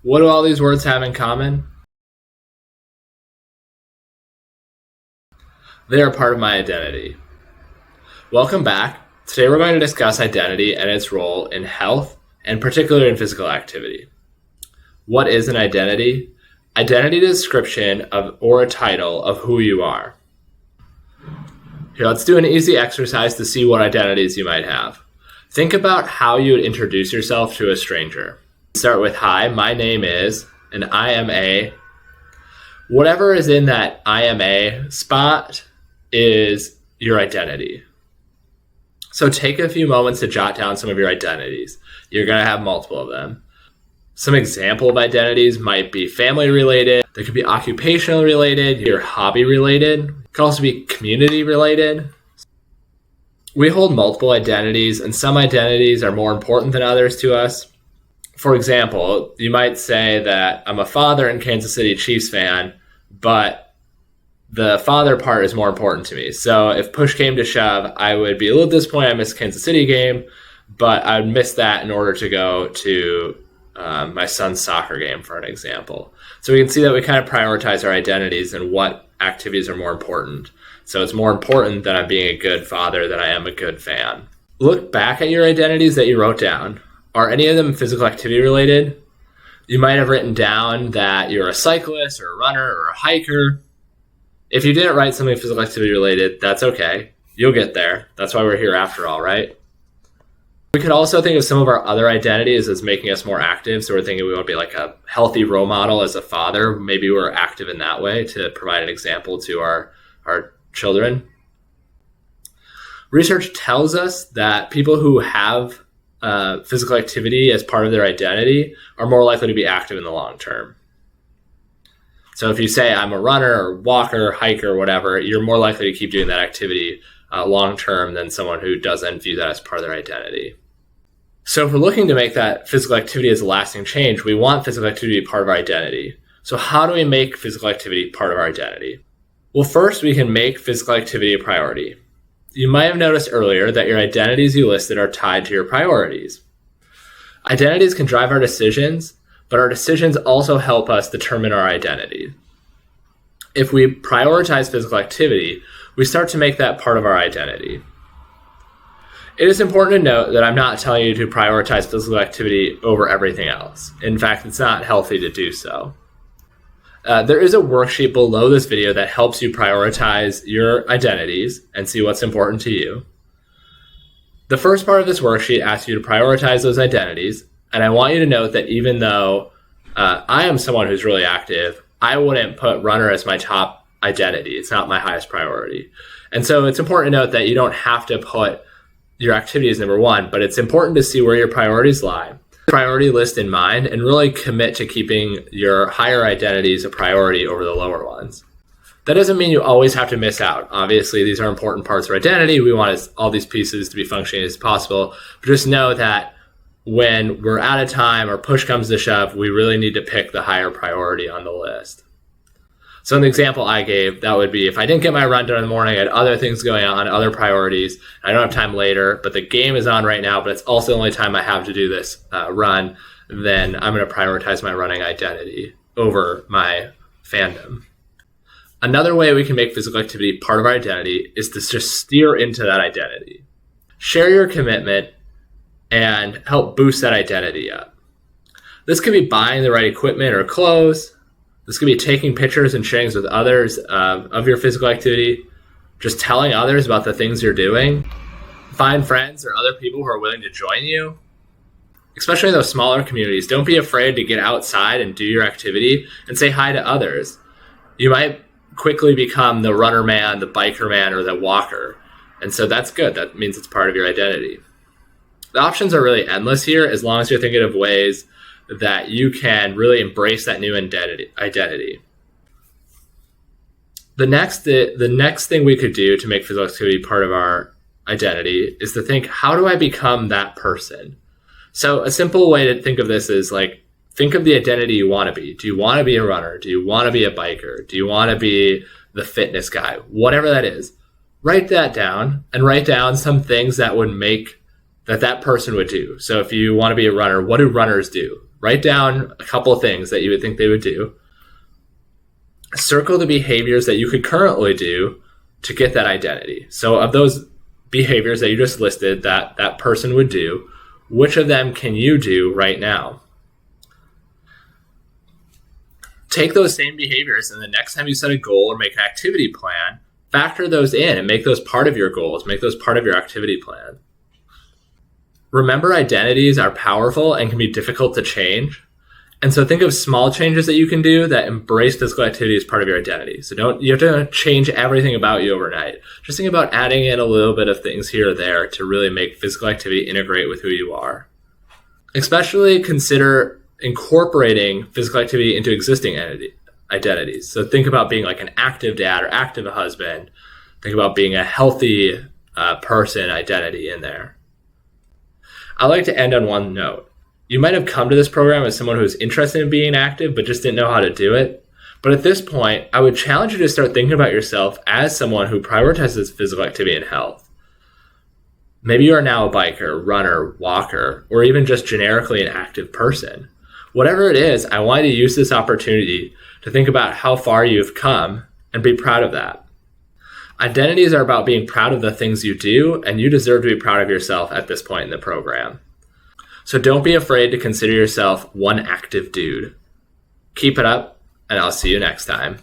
What do all these words have in common? They are part of my identity. Welcome back. Today we're going to discuss identity and its role in health, and particularly in physical activity. What is an identity? Identity is a description of or a title of who you are. Here, let's do an easy exercise to see what identities you might have. Think about how you would introduce yourself to a stranger. Start with, hi, my name is, and I am a. Whatever is in that I am a spot is your identity. So take a few moments to jot down some of your identities. You're going to have multiple of them. Some example of identities might be family related. They could be occupational related, your hobby related. It could also be community related. We hold multiple identities, and some identities are more important than others to us. For example, you might say that I'm a father and Kansas City Chiefs fan, but the father part is more important to me. So if push came to shove, I would be a little disappointed I missed the Kansas City game, but I would miss that in order to go to my son's soccer game, for an example. So we can see that we kind of prioritize our identities and what activities are more important. So it's more important that I'm being a good father than I am a good fan. Look back at your identities that you wrote down. Are any of them physical activity related? You might have written down that you're a cyclist or a runner or a hiker. If you didn't write something physical activity related, that's okay. You'll get there. That's why we're here after all, right? We could also think of some of our other identities as making us more active. So we're thinking we want to be like a healthy role model as a father. Maybe we're active in that way to provide an example to our children. Research tells us that people who have physical activity as part of their identity are more likely to be active in the long term. So if you say I'm a runner or walker, hiker, whatever, you're more likely to keep doing that activity long term than someone who doesn't view that as part of their identity. So if we're looking to make that physical activity as a lasting change, we want physical activity to be part of our identity. So how do we make physical activity part of our identity? Well, first we can make physical activity a priority. You might have noticed earlier that your identities you listed are tied to your priorities. Identities can drive our decisions, but our decisions also help us determine our identity. If we prioritize physical activity, we start to make that part of our identity. It is important to note that I'm not telling you to prioritize physical activity over everything else. In fact, it's not healthy to do so. There is a worksheet below this video that helps you prioritize your identities and see what's important to you. The first part of this worksheet asks you to prioritize those identities, and I want you to note that even though I am someone who's really active, I wouldn't put runner as my top identity. It's not my highest priority. And so it's important to note that you don't have to put your activity as number one, but it's important to see where your priorities lie. Priority list in mind and really commit to keeping your higher identities a priority over the lower ones. That doesn't mean you always have to miss out. Obviously, these are important parts of our identity. We want all these pieces to be functioning as possible, but just know that when we're out of time or push comes to shove, we really need to pick the higher priority on the list. So in the example I gave, that would be if I didn't get my run done in the morning, I had other things going on, other priorities, I don't have time later, but the game is on right now, but it's also the only time I have to do this run, then I'm going to prioritize my running identity over my fandom. Another way we can make physical activity part of our identity is to just steer into that identity. Share your commitment and help boost that identity up. This could be buying the right equipment or clothes. This could be taking pictures and sharing with others of your physical activity, just telling others about the things you're doing. Find friends or other people who are willing to join you, especially in those smaller communities. Don't be afraid to get outside and do your activity and say hi to others. You might quickly become the runner man, the biker man, or the walker. And so that's good. That means it's part of your identity. The options are really endless here as long as you're thinking of ways that you can really embrace that new identity. The next thing we could do to make physical activity part of our identity is to think, how do I become that person? So a simple way to think of this is like, think of the identity you want to be. Do you want to be a runner? Do you want to be a biker? Do you want to be the fitness guy? Whatever that is, write that down and write down some things that would make that person would do. So if you want to be a runner, what do runners do? Write down a couple of things that you would think they would do. Circle the behaviors that you could currently do to get that identity. So of those behaviors that you just listed that that person would do, which of them can you do right now? Take those same behaviors, and the next time you set a goal or make an activity plan, factor those in and make those part of your goals, make those part of your activity plan. Remember, identities are powerful and can be difficult to change. And so think of small changes that you can do that embrace physical activity as part of your identity. So you have to change everything about you overnight. Just think about adding in a little bit of things here or there to really make physical activity integrate with who you are. Especially consider incorporating physical activity into existing identities. So think about being like an active dad or active husband. Think about being a healthy person identity in there. I like to end on one note. You might have come to this program as someone who's interested in being active, but just didn't know how to do it. But at this point, I would challenge you to start thinking about yourself as someone who prioritizes physical activity and health. Maybe you are now a biker, runner, walker, or even just generically an active person. Whatever it is, I want you to use this opportunity to think about how far you've come and be proud of that. Identities are about being proud of the things you do, and you deserve to be proud of yourself at this point in the program. So don't be afraid to consider yourself one active dude. Keep it up, and I'll see you next time.